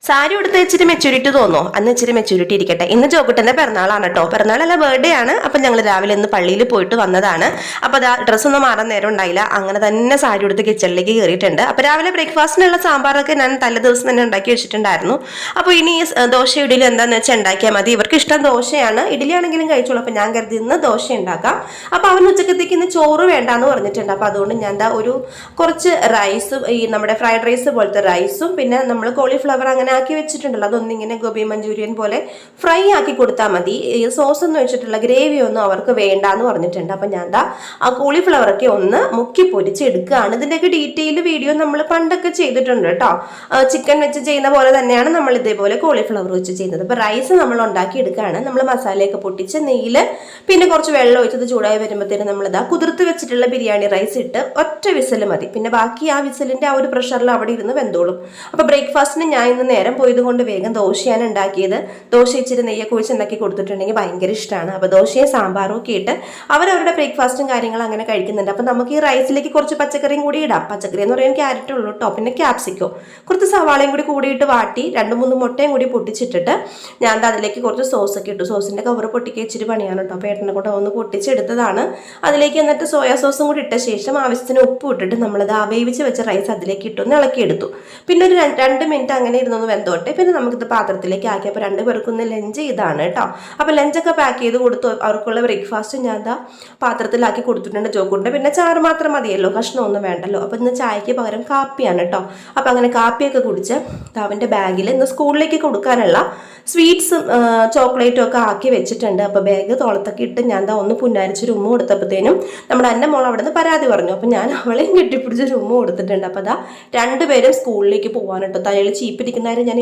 സാരി ഉടുത്ത് ഇച്ചിരി മെച്ചൂരിറ്റി തോന്നോ? അന്ന് ഇച്ചിരി മെച്ചൂരിറ്റി ഇരിക്കട്ടെ. ഇന്ന് ജോക്കുട്ടന്റെ പിറന്നാളാണ് കേട്ടോ. പിറന്നാളല്ല, ബർത്ത്ഡേ ആണ്. അപ്പൊ ഞങ്ങൾ രാവിലെ ഇന്ന് പള്ളിയിൽ പോയിട്ട് വന്നതാണ്. അപ്പൊ അതാ ഡ്രസ്സൊന്നും മാറാൻ നേരം ഉണ്ടായില്ല. അങ്ങനെ തന്നെ സാരി ഉടുത്ത് കിച്ചണിലേക്ക് കയറിയിട്ടുണ്ട്. അപ്പൊ രാവിലെ ബ്രേക്ക്ഫാസ്റ്റിനുള്ള സാമ്പാറൊക്കെ ഞാൻ തലേ ദിവസം തന്നെ ഉണ്ടാക്കി വെച്ചിട്ടുണ്ടായിരുന്നു. അപ്പൊ ഇനി ദോശ ഇഡലി എന്താന്ന് വെച്ചാൽ ഉണ്ടാക്കിയാൽ മതി. ഇവർക്ക് ഇഷ്ടം ദോശയാണ്, ഇഡലി ആണെങ്കിലും കഴിച്ചോളൂ. അപ്പൊ ഞാൻ കരുതി ഇന്ന് ദോശ ഉണ്ടാക്കാം. അപ്പൊ അവൻ ഉച്ചക്കത്തേക്ക് ഇന്ന് ചോറ് വേണ്ടാന്ന് പറഞ്ഞിട്ടുണ്ട്. അപ്പൊ അതുകൊണ്ട് ഞാൻ എന്താ കുറച്ച് റൈസും, ഈ നമ്മുടെ ഫ്രൈഡ് റൈസ് പോലത്തെ റൈസും, പിന്നെ നമ്മൾ കോളിഫ്ലവർ അങ്ങനെ ആക്കി വെച്ചിട്ടുണ്ടല്ലോ, അതൊന്നിങ്ങനെ ഗോബി മഞ്ചൂരിയൻ പോലെ ഫ്രൈ ആക്കി കൊടുത്താൽ മതി. ഈ സോസ് ഒന്നും വെച്ചിട്ടുള്ള ഗ്രേവി ഒന്നും അവർക്ക് വേണ്ടാന്ന് പറഞ്ഞിട്ടുണ്ട്. അപ്പൊ ഞാൻ ആ കോളിഫ്ലവറൊക്കെ ഒന്ന് മുക്കി പൊരിച്ച് എടുക്കുകയാണ്. ഇതിന്റെയൊക്കെ ഡീറ്റെയിൽ വീഡിയോ നമ്മൾ പണ്ടൊക്കെ ചെയ്തിട്ടുണ്ട് കേട്ടോ. ചിക്കൻ വെച്ച് ചെയ്യുന്ന പോലെ തന്നെയാണ് നമ്മൾ ഇതേപോലെ കോളിഫ്ലവർ വെച്ച് ചെയ്യുന്നത്. അപ്പൊ റൈസ് നമ്മൾ ഉണ്ടാക്കി എടുക്കുകയാണ്. നമ്മൾ മസാലയൊക്കെ പൊട്ടിച്ച് നെയ്യില് പിന്നെ കുറച്ച് വെള്ളം ഒഴിച്ചത് ചൂടായി വരുമ്പോഴത്തേനും നമ്മളിതാ കുതിർത്ത് വെച്ചിട്ടുള്ള ബിരിയാണി റൈസ് ഇട്ട് ഒറ്റ വിസിൽ മതി. പിന്നെ ബാക്കി ആ വിസിലിന്റെ ആ ഒരു പ്രഷറിൽ അവിടെ ഇരുന്ന് വെന്തോളും. അപ്പൊ ബ്രേക്ക്ഫാസ്റ്റിന് ഞാൻ ഇന്ന് നേരം പോയത് കൊണ്ട് വേഗം ദോശയാണ് ഉണ്ടാക്കിയത്. ദോശ ഇച്ചിരി നെയ്യൊക്കെ ഒഴിച്ച് ഉണ്ടാക്കി കൊടുത്തിട്ടുണ്ടെങ്കിൽ ഭയങ്കര ഇഷ്ടമാണ്. അപ്പൊ ദോശയും സാമ്പാറും ഒക്കെ ഇട്ട് അവരവരുടെ ബ്രേക്ക്ഫാസ്റ്റും കാര്യങ്ങളും അങ്ങനെ കഴിക്കുന്നുണ്ട്. അപ്പൊ നമുക്ക് ഈ റൈസിലേക്ക് കുറച്ച് പച്ചക്കറിയും കൂടി ഇടാം. പച്ചക്കറി എന്ന് പറയാൻ ക്യാരറ്റ് ഉള്ളൂ കേട്ടോ, പിന്നെ ക്യാപ്സിക്കോ, കുറച്ച് സവാളയും കൂടി കൂടിയിട്ട് വാട്ടി 2-3 മുട്ടയും കൂടി പൊട്ടിച്ചിട്ടിട്ട് ഞാൻ അതിലേക്ക് കുറച്ച് സോസ് ഒക്കെ ഇട്ടു. സോസിന്റെ കവർ പൊട്ടിക്കുക ഇച്ചിരി പണിയാണ് കേട്ടോ. അപ്പൊ ഏട്ടനെ കൂടെ ഒന്ന് പൊട്ടിച്ചെടുത്തതാണ്. അതിലേക്ക് എന്നിട്ട് സോയാ സോസും കൂടി ഇട്ട ശേഷം ആവശ്യത്തിന് ഉപ്പ് ഇട്ടിട്ട് നമ്മളത് വേവിച്ച് വെച്ച റൈസ് അതിലേക്ക് ഇട്ടൊന്ന് ഇളക്കിയെടുത്തു. പിന്നെ ഒരു 2 മിനിറ്റ് അങ്ങനെ ഇരുന്നൊന്ന് വെന്തോട്ടെ. പിന്നെ നമുക്കിത് പാത്രത്തിലേക്ക് ആക്കിയപ്പോൾ 2 പേർക്കൊന്ന് ലഞ്ച് ഇതാണ് കേട്ടോ. അപ്പൊ ലഞ്ചൊക്കെ പാക്ക് ചെയ്ത് കൊടുത്തു. അവർക്കുള്ള ബ്രേക്ക്ഫാസ്റ്റ് ഞാൻ പാത്രത്തിലാക്കി കൊടുത്തിട്ടുണ്ട്. ജോക്കുണ്ട് പിന്നെ ചാറ് മാത്രം മതിയല്ലോ, കഷ്ണമൊന്നും വേണ്ടല്ലോ. അപ്പൊ ഇന്ന് ചായക്ക് പകരം കാപ്പിയാണ് കേട്ടോ. അപ്പൊ അങ്ങനെ കാപ്പിയൊക്കെ കുടിച്ച് അവന്റെ ബാഗിൽ ഇന്ന് സ്കൂളിലേക്ക് കൊടുക്കാനുള്ള സ്വീറ്റ്സും ചോക്ലേറ്റും ഒക്കെ ആക്കി വെച്ചിട്ടുണ്ട്. അപ്പൊ ബാഗ് തോളത്തൊക്കെ ഇട്ട് ഞാൻ ഒന്ന് പുന്നാരിച്ചൊരു ഉമ്മ കൊടുത്തപ്പോഴത്തേനും നമ്മുടെ അന്ന മോൾ അവിടെ നിന്ന് പരാതി പറഞ്ഞു. അപ്പൊ ഞാൻ അവളെയും കെട്ടിപ്പിടിച്ചൊരു ഉമ്മ കൊടുത്തിട്ടുണ്ട്. അപ്പൊ 2 പേരും സ്കൂളിലേക്ക് പോകാൻ കേട്ടോ. തലയിൽ ചീപ്പിരിക്കുന്നവരെ ഞാൻ